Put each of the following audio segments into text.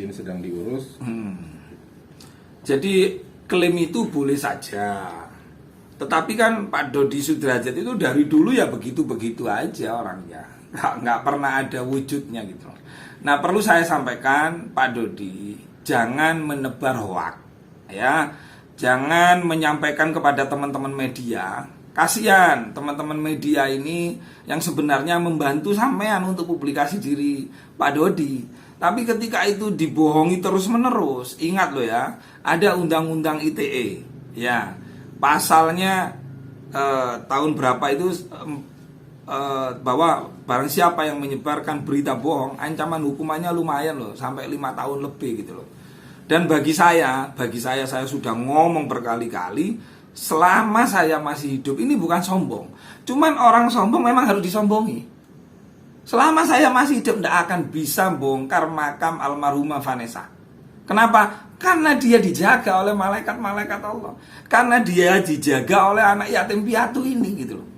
izin sedang diurus. Jadi klaim itu boleh saja. Tetapi kan Pak Dodi Sudrajat itu dari dulu ya begitu-begitu aja orangnya. Nggak pernah ada wujudnya gitu. Nah, perlu saya sampaikan Pak Dodi, jangan menebar hoak. Ya, jangan menyampaikan kepada teman-teman media. Kasihan teman-teman media ini yang sebenarnya membantu sampean untuk publikasi diri Pak Dodi. Tapi ketika itu dibohongi terus-menerus, ingat loh ya, ada undang-undang ITE. Ya, pasalnya tahun berapa itu bahwa barang siapa yang menyebarkan berita bohong, ancaman hukumannya lumayan loh, sampai 5 tahun lebih gitu loh. Dan bagi saya sudah ngomong berkali-kali, selama saya masih hidup, ini bukan sombong. Cuman orang sombong memang harus disombongi. Selama saya masih hidup tidak akan bisa bongkar makam almarhumah Vanessa. Kenapa? Karena dia dijaga oleh malaikat-malaikat Allah. Karena dia dijaga oleh anak yatim piatu ini gitu loh.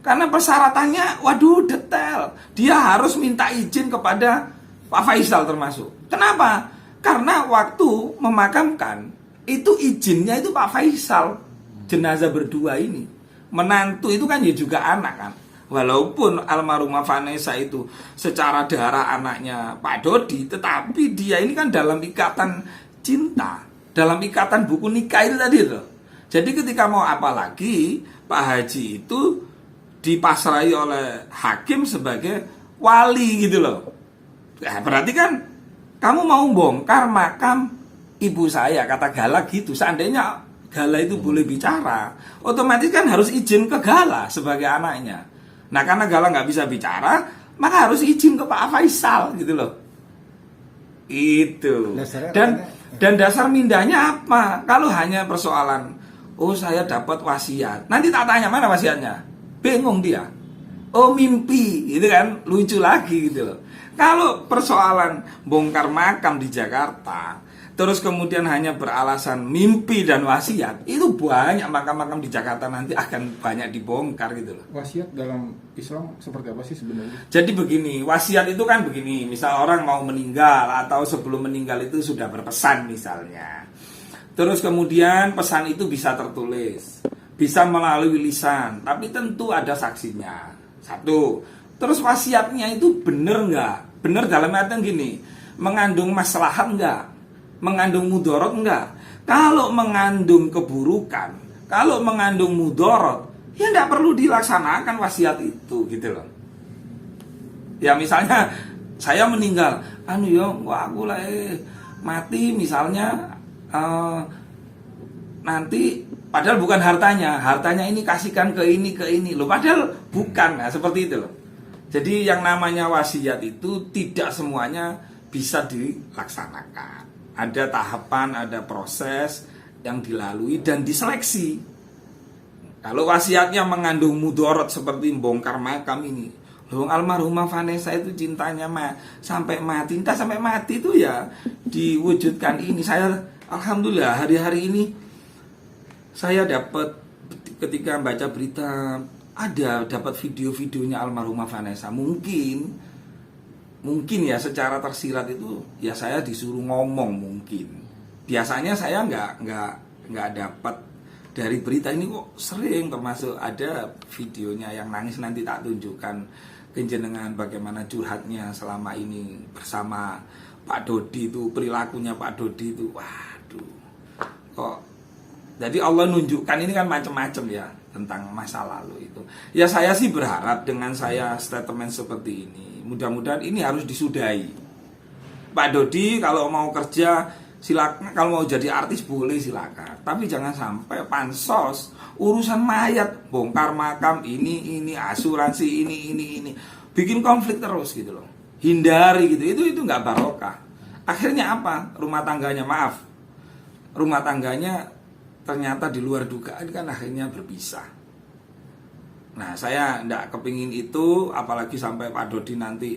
Karena persyaratannya waduh detail. Dia harus minta izin kepada Pak Faisal termasuk. Kenapa? Karena waktu memakamkan itu izinnya itu Pak Faisal. Jenazah berdua ini. Menantu itu kan ya juga anak kan. Walaupun almarhumah Vanessa itu secara darah anaknya Pak Dodi, tetapi dia ini kan dalam ikatan cinta, dalam ikatan buku nikah itu tadi loh. Jadi ketika mau apa lagi, Pak Haji itu dipasrai oleh hakim sebagai wali gitu loh. Nah, berarti kan kamu mau bongkar makam ibu saya, kata Gala gitu. Seandainya Gala itu boleh bicara, otomatis kan harus izin ke Gala sebagai anaknya. Nah, karena Gala nggak bisa bicara, maka harus izin ke Pak Faisal gitu loh. Itu. Dan dasar mindahnya apa? Kalau hanya persoalan, oh saya dapat wasiat, nanti tak tanya mana wasiatnya, bingung dia. Oh mimpi, gitu kan, lucu lagi gitu loh. Kalau persoalan bongkar makam di Jakarta, terus kemudian hanya beralasan mimpi dan wasiat, itu banyak makam-makam di Jakarta nanti akan banyak dibongkar gitu loh. Wasiat dalam Islam seperti apa sih sebenarnya? Jadi begini, wasiat itu kan begini, misal orang mau meninggal atau sebelum meninggal itu sudah berpesan misalnya. Terus kemudian pesan itu bisa tertulis, bisa melalui lisan, tapi tentu ada saksinya. Satu. Terus wasiatnya itu benar nggak? Benar dalam artian gini, mengandung maslahat nggak? Mengandung mudorot enggak? Kalau mengandung keburukan, kalau mengandung mudorot, ya enggak perlu dilaksanakan wasiat itu gitu loh. Ya misalnya saya meninggal, aku lah mati misalnya nanti padahal bukan hartanya ini kasihkan ke ini loh, padahal bukan, nah, seperti itu loh. Jadi yang namanya wasiat itu tidak semuanya bisa dilaksanakan. Ada tahapan, ada proses yang dilalui dan diseleksi. Kalau wasiatnya mengandung mudorot seperti bongkar makam ini, loh almarhumah Vanessa itu cintanya sampai mati, entah sampai mati itu ya diwujudkan ini. Saya alhamdulillah hari-hari ini saya dapat ketika baca berita dapat video-videonya almarhumah Vanessa. Mungkin ya secara tersirat itu ya saya disuruh ngomong mungkin. Biasanya saya nggak dapat dari berita ini, kok sering termasuk ada videonya yang nangis, nanti tak tunjukkan kenjenengan bagaimana curhatnya selama ini bersama Pak Dodi itu, perilakunya Pak Dodi itu. Waduh. Kok jadi Allah nunjukkan ini kan macam-macam ya tentang masa lalu itu. Ya saya sih berharap dengan saya statement seperti ini, mudah-mudahan ini harus disudahi. Pak Dodi kalau mau kerja silakan, kalau mau jadi artis boleh silakan. Tapi jangan sampai pansos urusan mayat, bongkar makam ini asuransi ini bikin konflik terus gitu loh. Hindari gitu. Itu nggak barokah. Akhirnya apa? Rumah tangganya ternyata di luar dugaan kan akhirnya berpisah. Nah saya tidak kepingin itu, apalagi sampai Pak Dodi nanti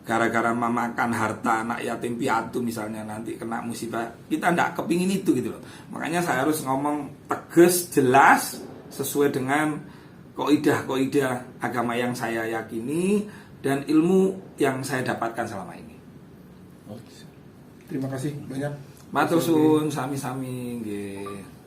gara-gara memakan harta anak yatim piatu misalnya nanti kena musibah. Kita tidak kepingin itu gitu loh. Makanya saya harus ngomong tegas, jelas, sesuai dengan kaidah agama yang saya yakini dan ilmu yang saya dapatkan selama ini. Terima kasih banyak. Matur suwun sami-sami nggih.